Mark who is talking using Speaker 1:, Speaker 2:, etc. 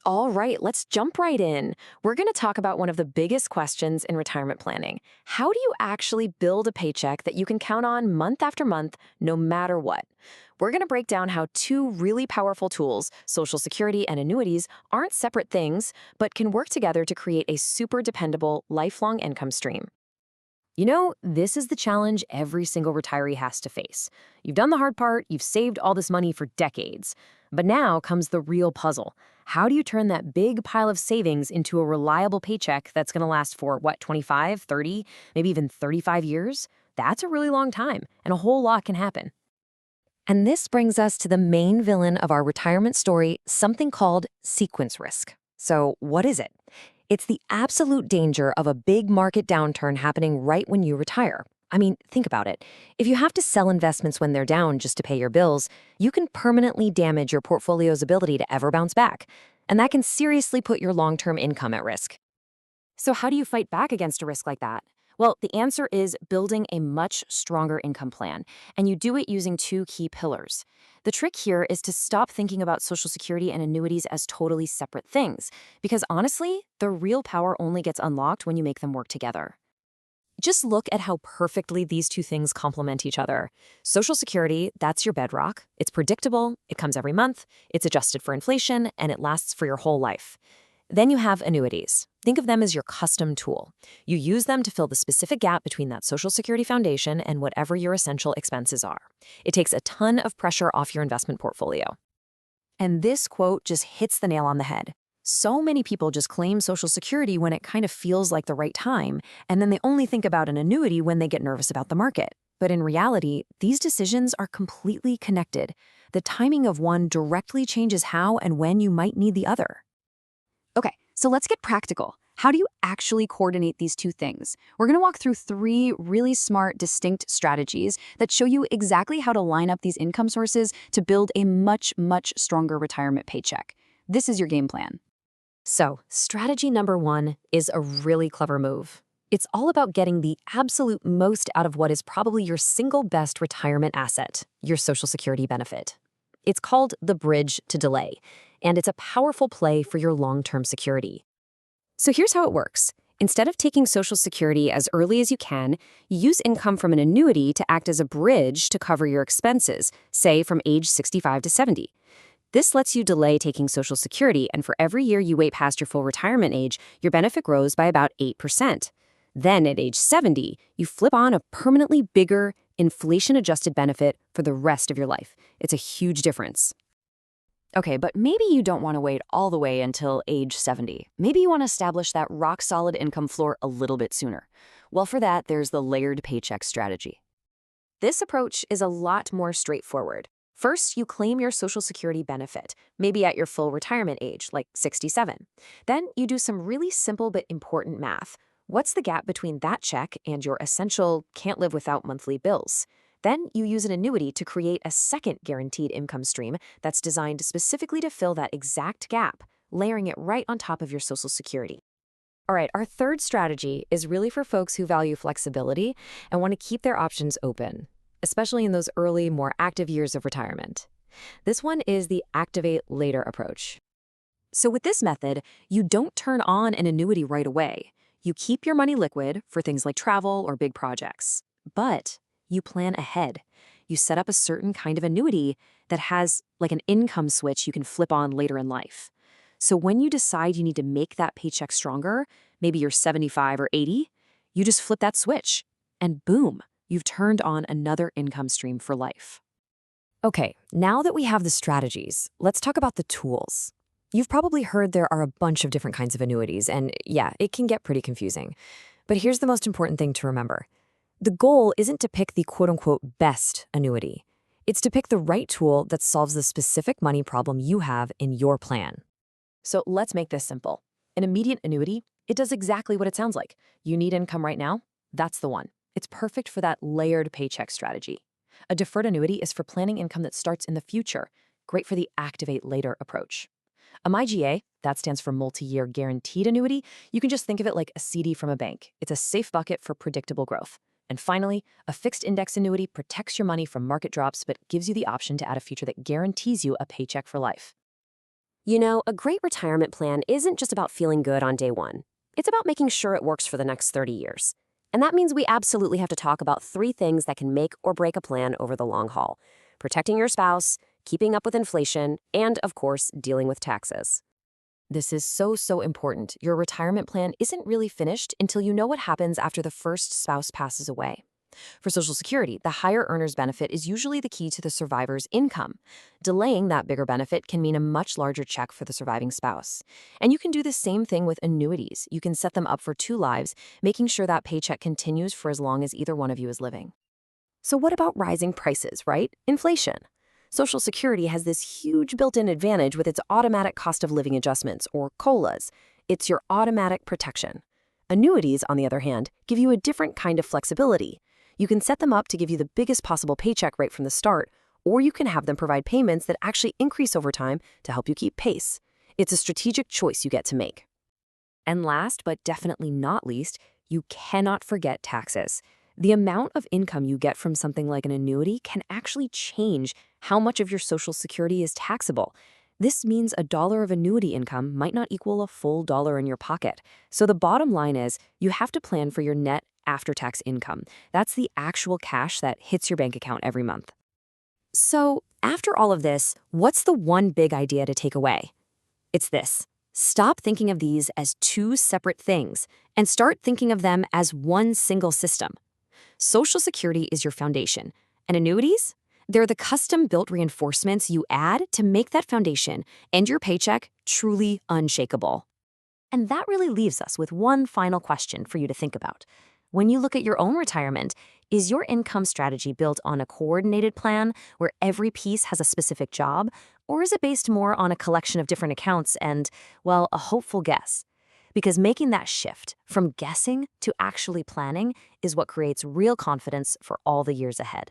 Speaker 1: All right, let's jump right in. We're going to talk about one of the biggest questions in retirement planning. How do you actually build a paycheck that you can count on month after month, no matter what? We're going to break down how two really powerful tools, Social Security and annuities, aren't separate things, but can work together to create a super dependable, lifelong income stream. This is the challenge every single retiree has to face. You've done the hard part, you've saved all this money for decades. But now comes the real puzzle. How do you turn that big pile of savings into a reliable paycheck that's going to last for, 25, 30, maybe even 35 years? That's a really long time, and a whole lot can happen. And this brings us to the main villain of our retirement story, something called sequence risk. So, what is it? It's the absolute danger of a big market downturn happening right when you retire. I mean, think about it. If you have to sell investments when they're down just to pay your bills, you can permanently damage your portfolio's ability to ever bounce back. And that can seriously put your long-term income at risk. So how do you fight back against a risk like that? Well, the answer is building a much stronger income plan, and you do it using two key pillars. The trick here is to stop thinking about Social Security and annuities as totally separate things, because honestly, the real power only gets unlocked when you make them work together. Just look at how perfectly these two things complement each other. Social Security, that's your bedrock. It's predictable, it comes every month, it's adjusted for inflation, and it lasts for your whole life. Then you have annuities. Think of them as your custom tool. You use them to fill the specific gap between that Social Security foundation and whatever your essential expenses are. It takes a ton of pressure off your investment portfolio. And this quote just hits the nail on the head. So many people just claim Social Security when it kind of feels like the right time, and then they only think about an annuity when they get nervous about the market. But in reality, these decisions are completely connected. The timing of one directly changes how and when you might need the other.
Speaker 2: Okay, so let's get practical. How do you actually coordinate these two things? We're going to walk through three really smart, distinct strategies that show you exactly how to line up these income sources to build a much, much stronger retirement paycheck. This is your game plan.
Speaker 1: So, strategy number one is a really clever move. It's all about getting the absolute most out of what is probably your single best retirement asset, your Social Security benefit. It's called the bridge to delay, and it's a powerful play for your long-term security. So here's how it works. Instead of taking Social Security as early as you can, you use income from an annuity to act as a bridge to cover your expenses, say from age 65 to 70. This lets you delay taking Social Security, and for every year you wait past your full retirement age, your benefit grows by about 8%. Then at age 70, you flip on a permanently bigger, inflation-adjusted benefit for the rest of your life. It's a huge difference.
Speaker 2: Okay, but maybe you don't want to wait all the way until age 70. Maybe you want to establish that rock-solid income floor a little bit sooner. Well, for that, there's the layered paycheck strategy.
Speaker 1: This approach is a lot more straightforward. First, you claim your Social Security benefit, maybe at your full retirement age, like 67. Then you do some really simple but important math. What's the gap between that check and your essential can't live without monthly bills? Then you use an annuity to create a second guaranteed income stream that's designed specifically to fill that exact gap, layering it right on top of your Social Security. All right, our third strategy is really for folks who value flexibility and want to keep their options open, especially in those early, more active years of retirement. This one is the activate later approach. So with this method, you don't turn on an annuity right away. You keep your money liquid for things like travel or big projects, but you plan ahead. You set up a certain kind of annuity that has like an income switch you can flip on later in life. So when you decide you need to make that paycheck stronger, maybe you're 75 or 80, you just flip that switch and boom, you've turned on another income stream for life. Okay, now that we have the strategies, let's talk about the tools. You've probably heard there are a bunch of different kinds of annuities, and yeah, it can get pretty confusing. But here's the most important thing to remember. The goal isn't to pick the quote-unquote best annuity. It's to pick the right tool that solves the specific money problem you have in your plan. So let's make this simple. An immediate annuity, it does exactly what it sounds like. You need income right now? That's the one. It's perfect for that layered paycheck strategy. A deferred annuity is for planning income that starts in the future, great for the activate later approach. A MyGA, that stands for multi-year guaranteed annuity, you can just think of it like a CD from a bank. It's a safe bucket for predictable growth. And finally, a fixed index annuity protects your money from market drops but gives you the option to add a feature that guarantees you a paycheck for life. You know, a great retirement plan isn't just about feeling good on day one. It's about making sure it works for the next 30 years. And that means we absolutely have to talk about three things that can make or break a plan over the long haul: protecting your spouse, keeping up with inflation, and, of course, dealing with taxes. This is so important. Your retirement plan isn't really finished until you know what happens after the first spouse passes away. For Social Security, the higher earner's benefit is usually the key to the survivor's income. Delaying that bigger benefit can mean a much larger check for the surviving spouse. And you can do the same thing with annuities. You can set them up for two lives, making sure that paycheck continues for as long as either one of you is living. So what about rising prices, right? Inflation. Social Security has this huge built-in advantage with its automatic cost of living adjustments, or COLAs. It's your automatic protection. Annuities, on the other hand, give you a different kind of flexibility. You can set them up to give you the biggest possible paycheck right from the start, or you can have them provide payments that actually increase over time to help you keep pace. It's a strategic choice you get to make. And last, but definitely not least, you cannot forget taxes. The amount of income you get from something like an annuity can actually change how much of your Social Security is taxable. This means a dollar of annuity income might not equal a full dollar in your pocket. So the bottom line is you have to plan for your net after-tax income. That's the actual cash that hits your bank account every month. So after all of this, what's the one big idea to take away? It's this: stop thinking of these as two separate things and start thinking of them as one single system. Social Security is your foundation, and annuities? They're the custom-built reinforcements you add to make that foundation and your paycheck truly unshakable. And that really leaves us with one final question for you to think about. When you look at your own retirement, is your income strategy built on a coordinated plan where every piece has a specific job, or is it based more on a collection of different accounts and, well, a hopeful guess? Because making that shift from guessing to actually planning is what creates real confidence for all the years ahead.